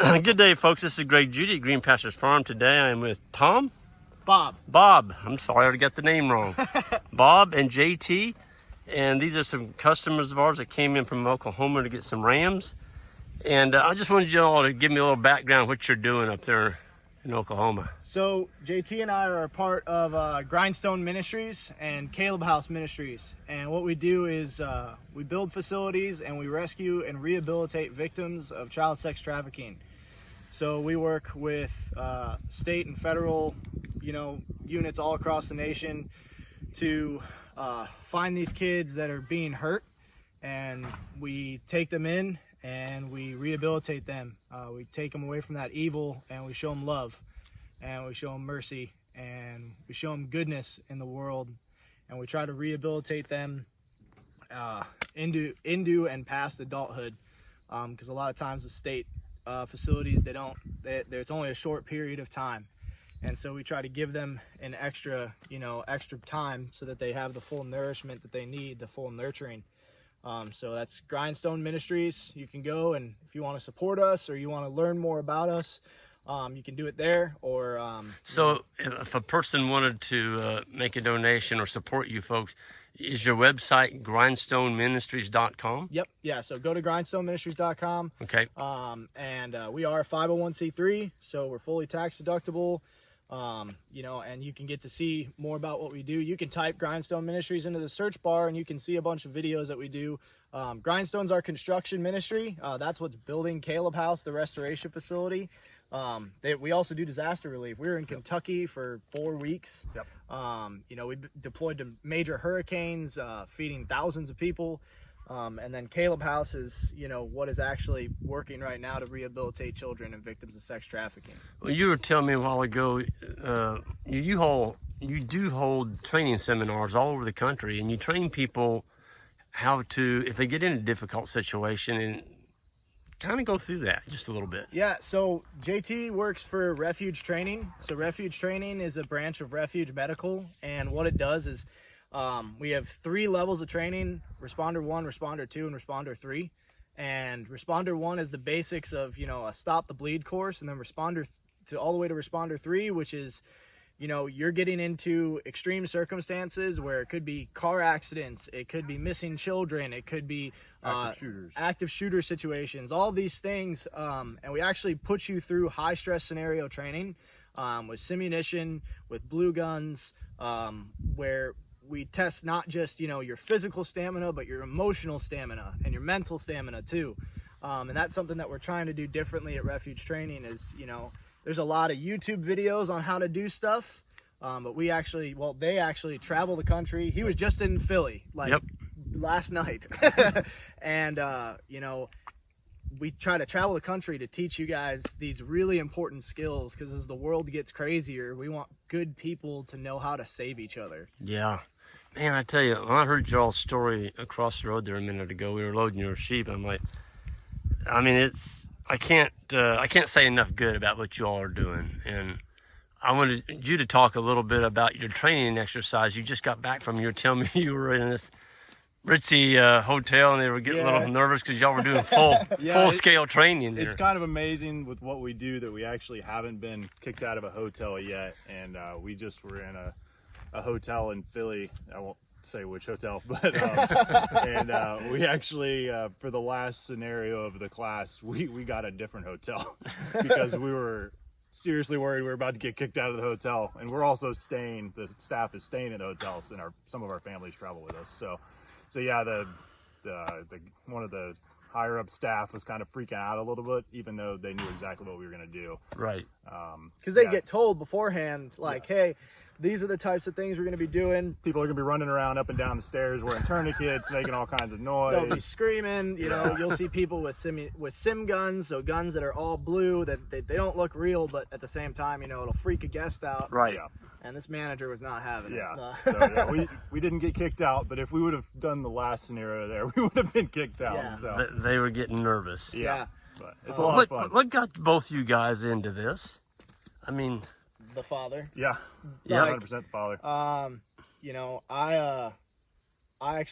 Good day, folks. This is Greg Judy at Green Pastures Farm. Today I am with Tom. Bob. I'm sorry, I already got the name wrong. Bob and JT. And these are some customers of ours that came in from Oklahoma to get some rams. And I just wanted you all to give me a little background on what you're doing up there in Oklahoma. So JT and I are a part of Grindstone Ministries and Caleb House Ministries. And what we do is we build facilities and we rescue and rehabilitate victims of child sex trafficking. So we work with state and federal, units all across the nation to find these kids that are being hurt, and we take them in and we rehabilitate them. We take them away from that evil, and we show them love, and we show them mercy, and we show them goodness in the world, and we try to rehabilitate them into and past adulthood, because a lot of times with state facilities, it's only a short period of time. And so we try to give them an extra time so that they have the full nourishment that they need, the full nurturing. So that's Grindstone Ministries. You can go, and if you want to support us or you want to learn more about us, you can do it there. Or so if a person wanted to make a donation or support you folks, is your website grindstoneministries.com? Yep. Yeah. So go to grindstoneministries.com. Okay. And we are a 501c3, so we're fully tax deductible. And you can get to see more about what we do. You can type Grindstone Ministries into the search bar and you can see a bunch of videos that we do. Grindstone's our construction ministry. That's what's building Caleb House, the restoration facility. We also do disaster relief. We were in Kentucky for 4 weeks. Yep. We deployed to major hurricanes, feeding thousands of people. And then Caleb House is, what is actually working right now to rehabilitate children and victims of sex trafficking. Well, you were telling me a while ago, you do hold training seminars all over the country, and you train people how to, if they get in a difficult situation, and kind of go through that just a little bit. Yeah, so JT works for Refuge Training. So Refuge Training is a branch of Refuge Medical, and what it does is we have 3 levels of training: Responder 1, Responder 2, and Responder 3. And Responder 1 is the basics of, a stop the bleed course, and then all the way to Responder 3, which is, you're getting into extreme circumstances where it could be car accidents, it could be missing children, it could be active shooter situations, all these things. And we actually put you through high stress scenario training with simunition, with blue guns, where we test not just, your physical stamina, but your emotional stamina and your mental stamina too. And that's something that we're trying to do differently at Refuge Training is, there's a lot of YouTube videos on how to do stuff. But they actually travel the country. He was just in Philly, last night. And, we try to travel the country to teach you guys these really important skills, because as the world gets crazier, we want good people to know how to save each other. Yeah. Man, I tell you, when I heard y'all's story across the road there a minute ago, we were loading your sheep. I'm like, I can't say enough good about what you all are doing. And I wanted you to talk a little bit about your training exercise. You just got back from, you were telling me you were in this ritzy hotel, and they were getting a little nervous because y'all were doing full scale training there. It's kind of amazing with what we do that we actually haven't been kicked out of a hotel yet. And we just were in a hotel in Philly. I won't say which hotel, but and we actually for the last scenario of the class, we got a different hotel because we were seriously worried we were about to get kicked out of the hotel. And we're also the staff is staying at the hotels, and some of our families travel with us. So yeah, the one of the higher up staff was kind of freaking out a little bit, even though they knew exactly what we were going to do. Right. Because they get told beforehand, hey, these are the types of things we're going to be doing. People are going to be running around up and down the stairs wearing tourniquets, making all kinds of noise. They'll be screaming. You'll see people with sim guns, so guns that are all blue, that they don't look real, but at the same time, it'll freak a guest out. Right. Yeah. And this manager was not having it. So we didn't get kicked out, but if we would have done the last scenario there, we would have been kicked out. Yeah. So They were getting nervous. Yeah. But it's a lot of fun. What got both you guys into this? I mean, the father. Yeah. Yeah. 100% the father. I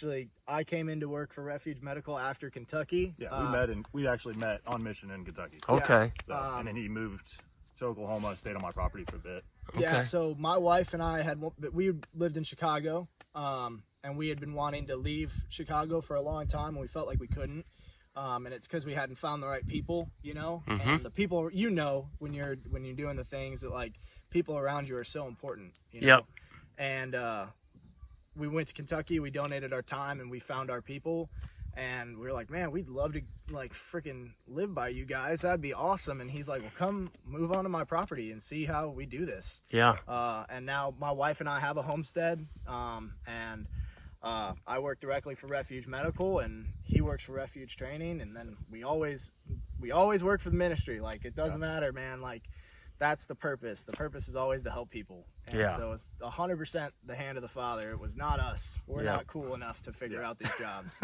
came into work for Refuge Medical after Kentucky. Yeah, we actually met on mission in Kentucky. Okay. So, and then he moved to Oklahoma, stayed on my property for a bit. Yeah, Okay. so my wife and I we lived in Chicago, and we had been wanting to leave Chicago for a long time, and we felt like we couldn't. And it's because we hadn't found the right people, you know. Mm-hmm. And the people, you know, when you're doing the things that, like, people around you are so important, you know. Yep. And we went to Kentucky, we donated our time, and we found our people. And we were like, man, we'd love to, like, freaking live by you guys. That'd be awesome. And he's like, well, come move onto my property and see how we do this. Yeah. And now my wife and I have a homestead, and I work directly for Refuge Medical, and he works for Refuge Training. And then we always work for the ministry. Like, it doesn't matter, man. Like, that's the purpose. The purpose is always to help people. And Yeah. so it's 100% the hand of the Father. It was not us. We're Yeah. not cool enough to figure out these jobs.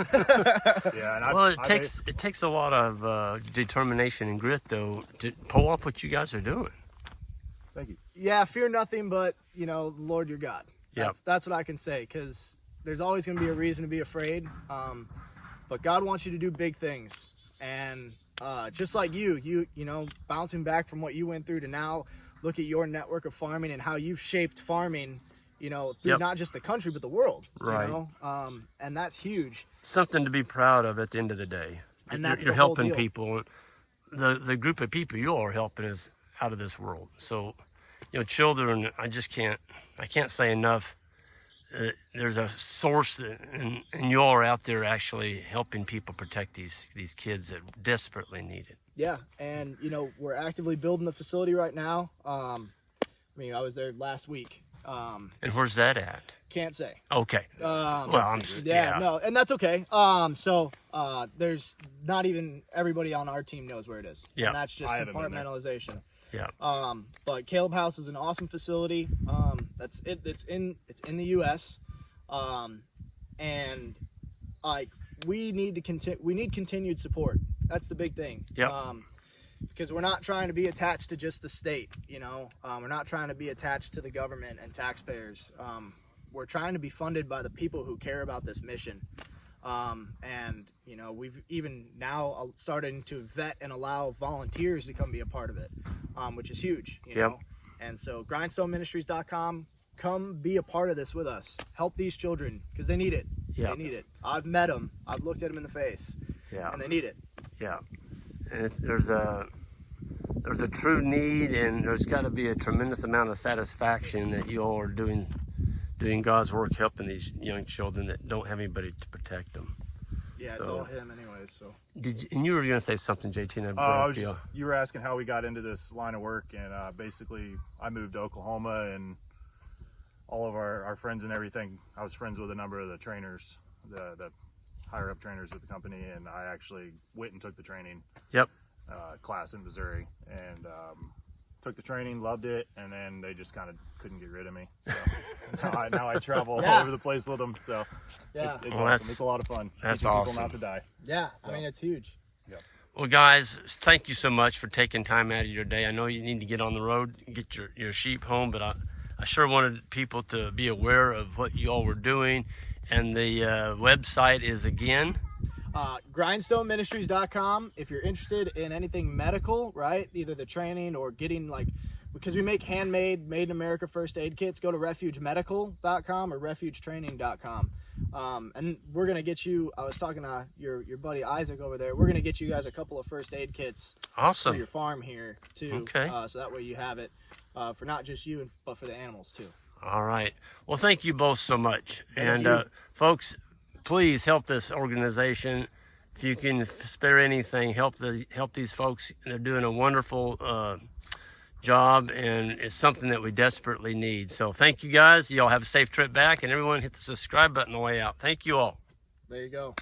Yeah, and Well, it takes a lot of determination and grit, though, to pull off what you guys are doing. Thank you. Yeah, fear nothing but, you know, the Lord your God. Yep. That's what I can say, because there's always going to be a reason to be afraid. But God wants you to do big things. And just like you know, bouncing back from what you went through to now, look at your network of farming and how you've shaped farming, you know, through Yep. not just the country, but the world. Right. You know? And that's huge. Something to be proud of at the end of the day. And that's you're the whole helping deal. people. The group of people you are helping is out of this world. So, you know, children, I can't say enough. There's a source, and you all are out there actually helping people protect these kids that desperately need it. Yeah, and you know, we're actively building the facility right now. I mean, I was there last week. And where's that at? Can't say. Okay. Well, Yeah, no, and that's okay. So there's not even everybody on our team knows where it is. Yeah. And that's just I haven't been there. compartmentalization. Yeah. But Caleb House is an awesome facility. That's it. It's in the U.S. And like we need continued support. That's the big thing. Yep. Because we're not trying to be attached to just the state, you know. We're not trying to be attached to the government and taxpayers. We're trying to be funded by the people who care about this mission. And you know, we've even now starting to vet and allow volunteers to come be a part of it, which is huge, you know. And so grindstoneministries.com, come be a part of this with us. Help these children, because they need it. Yeah. They need it. I've met them. I've looked at them in the face. Yeah. And they need it. Yeah. And there's a true need, and there's got to be a tremendous amount of satisfaction that you all are doing God's work, helping these young children that don't have anybody to protect them. Yeah, it's So- all him anyways, so. And you were going to say something, JT, and I broke you. You were asking how we got into this line of work, and basically I moved to Oklahoma, and all of our friends and everything, I was friends with a number of the trainers, the higher up trainers at the company, and I actually went and took the training class in Missouri, and took the training, loved it, and then they just kind of couldn't get rid of me. So now I travel all over the place with them. So Yeah. it's Well, awesome. It's a lot of fun. that's teaching awesome. people not to die. Yeah, I mean, it's huge. Well, guys, thank you so much for taking time out of your day. I know you need to get on the road, get your sheep home, but I sure wanted people to be aware of what you all were doing. And the website is, again, grindstoneministries.com. If you're interested in anything medical, right, either the training or getting, like, because we make handmade, made in America first aid kits, go to refugemedical.com or refugetraining.com. And we're going to get you, I was talking to your buddy Isaac over there, we're going to get you guys a couple of first aid kits for awesome. your farm here too. Okay. So that way you have it for not just you, but for the animals too. All right. Well, thank you both so much. Thank And you. folks, please help this organization. If you can spare anything, help these folks. They're doing a wonderful job, and it's something that we desperately need. So thank you, guys. Y'all have a safe trip back, and everyone hit the subscribe button on the way out. Thank you all. There you go.